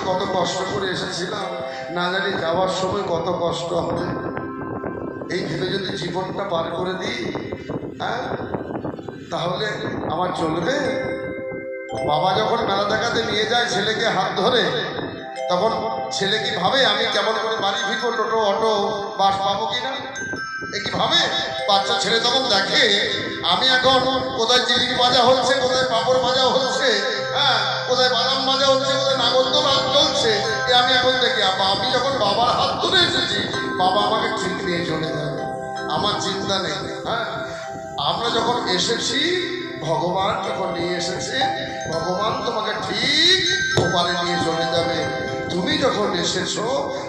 কত কষ্ট করে এসেছিলাম, না জানি যাওয়ার সময় কত কষ্ট হবে। এই ভেবে যদি জীবনটা পার করে দিই, হ্যাঁ, তাহলে আমার চলবে? বাবা যখন মেলা দেখাতে নিয়ে যায় ছেলেকে হাত ধরে, তখন ছেলে কি ভাবে আমি কেমন করে বাড়ি ফিরবো, টোটো অটো বাস পাবো কিনা? এ কি ভাবে? বাচ্চা ছেলে তখন দেখে আমি এখন কোথায় জিলিপি ভাজা হচ্ছে, কোথায় পাঁপড় ভাজা হচ্ছে, হ্যাঁ, কোথায় বাদাম ভাজা হচ্ছে, কোথায় নাগন্দ রাত চলছে, এ আমি এখন দেখি। আমি যখন বাবার হাত ধরে এসেছি, বাবা আমাকে ঠিক নিয়ে চলে যাবে, আমার চিন্তা নেই। হ্যাঁ, আমরা যখন এসেছি, ভগবান যখন নিয়ে এসেছে, ভগবান তোমাকে ঠিক ওপারে নিয়ে চলে যাবে। তুমি যখন এসেছো,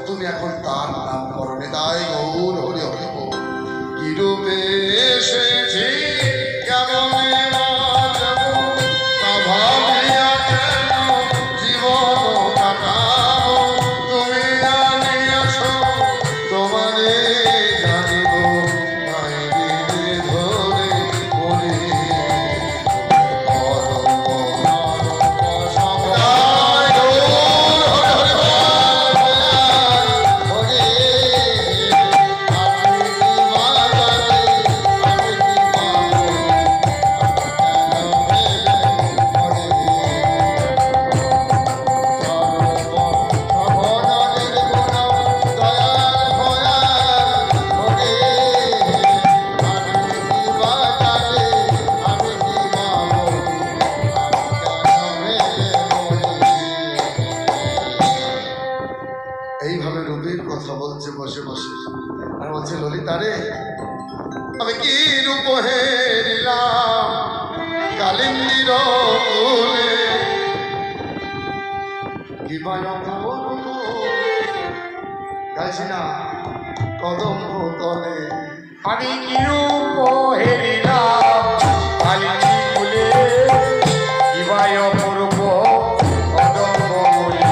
তুমি এখন তার নাম করো। নিতাই গৌর হরি হরি বল। কি রূপে এসেছি, কেমন বাঁচবো, তা ভাবিয়া কেন জীবন কাটাবো। তুমি জানিয়াছো, তোমারে জানিব, নাই দিলে ধরে বলি এইভাবে রূপের কথা বলছে বসে বসে, আর বলছে ললিতা রে, আমি কি রূপ হেরিলাম কালিন্দীর কুলে, কি গাইছি না কদম তলে। আমি কি রূপ হেরিলাম কালিন্দী কুলে, কিবায় অপূর্ব কদম বলে।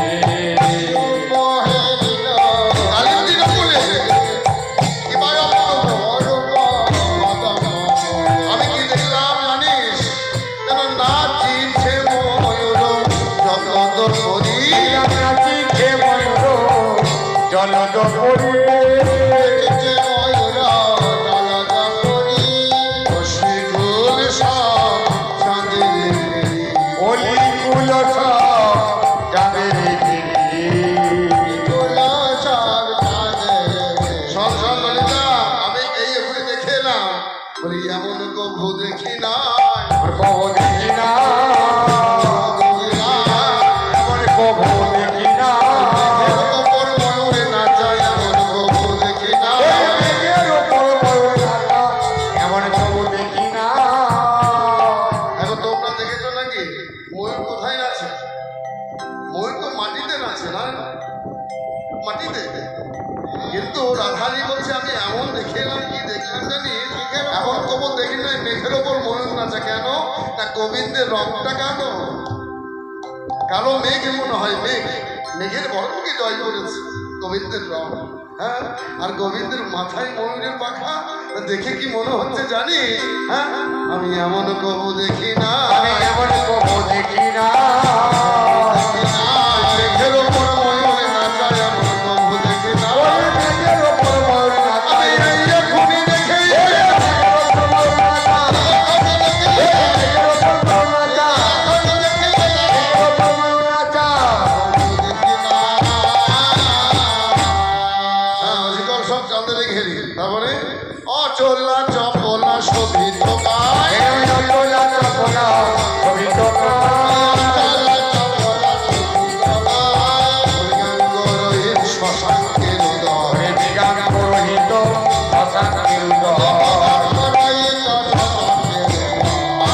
আমি কি দেখলাম জানিস? যেন না চিনছে ময়ূর জগদ করি, চিনছে ময়ূর জলদ করি, বলি এমন কভু দেখি না, কবু দেখি না, এমন কবু দেখি না, ওপর ময়ূরে নাচায় এমন কভু দেখি না, এমন কবু দেখি না। এখন তোমরা দেখেছো নাকি ময়ূর কোথায় নাচে? ময়ূর তো মাটিতে নাচে, না মাটিতে। কিন্তু রাধানী বলছে আমি এমন দেখে এলাম, কি দেখলাম জানি, এমন কবু দেখি নাই, মেঘের ওপর ময়ূর নাচে। কেন না, গোবিন্দের রংটা কালো, কালো মেঘ মনে হয়, মেঘের বরণকে জয় করেছে গোবিন্দের রং। হ্যাঁ, আর গোবিন্দের মাথায় ময়ূরের পাখা, দেখে কি মনে হচ্ছে জানি? হ্যাঁ, আমি এমন কবু দেখি না, আমি এমন কবু দেখি না, মেঘের ওপর ময়ূরে নাচায় এমন কবু দেখি না। মেঘের ওপর ময়ূর নাচায়, আমি এখনই দেখে সব চাঁদের ঘেরি। তারপরে অচলা চপলা শোভিত গায়, শ্মশানকের উদয়,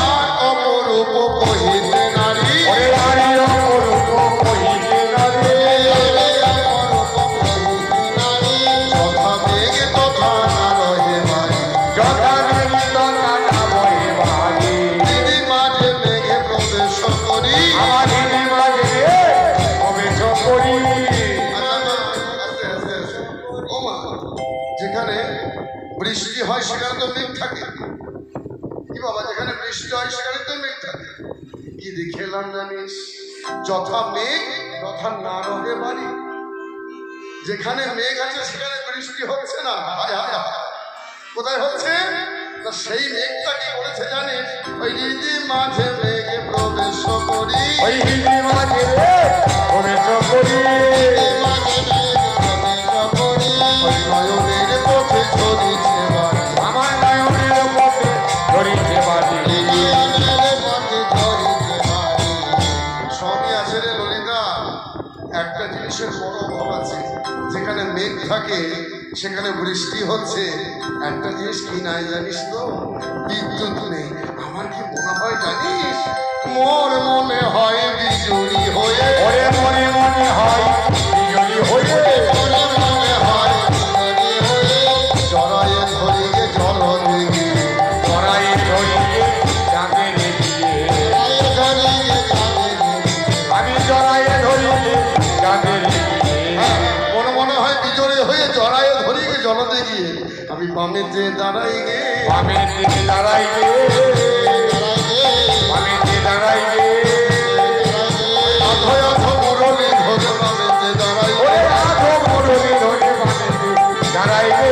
আর অপরূপ কহিতে নারী, যথা মেঘে তথা না রহে বাড়ি, দিদি মাঝে মেঘে প্রবেশ করি। যেখানে বৃষ্টি হয় সেখানে তো মেঘ থাকে, কি বাবা, যেখানে বৃষ্টি হয় সেখানে তো মেঘ থাকে। কি দেখে এলাম জানিস? যথা মেঘ তথা না রহে বাড়ি। যেখানে মেঘ আছে সেখানে বৃষ্টি হচ্ছে না। হায় হায় হায়। কোথায় হচ্ছে না, সেই মেঘটা কি করেছে জানিস? ওই রীতি মাঝে মেঘে প্রবেশ করি, ওই হিন্দি মাঝে প্রবেশ করি, ওই নয়নের পথে ঝরিছে বাড়ি। আমার নয়নের পথে ধরিতে বাড়ি। সবই আছে রে ললিতা, একটা জিনিসের বড় অভাব আছে। যেখানে মেঘ থাকে সেখানে বৃষ্টি হচ্ছে, একটা জিনিস কি নাই জানিস তো? বিদ্যুৎ নেই। আমার কি মনে হয় জানিস? মোর মনে হয় বিজুলি হয়ে, ওরে মনে মনে হয় বিজলি হয়ে, মনে মনে হয় বিজুলি হয়ে, জড়ায়ে ধরিয়ে জল দিকে, জড়ায়ে ধরিয়ে চাঁদের দিয়ে, আমি জড়ায়ে ধরিয়ে চাঁদের দিয়ে। মনে মনে হয় বিজড়ে হয়ে জড়ায়ে ধরিয়ে জলতে গিয়ে আমি বামেতে দাঁড়াই গে, বামের দিকে দাঁড়াই গে, বামের দিকে দাঁড়াই গে, আধো আধো মুরলি ধরে বামেতে দাঁড়াই গে। ওরে আধো মুরলি ধরে বামের দিকে দাঁড়াই গে।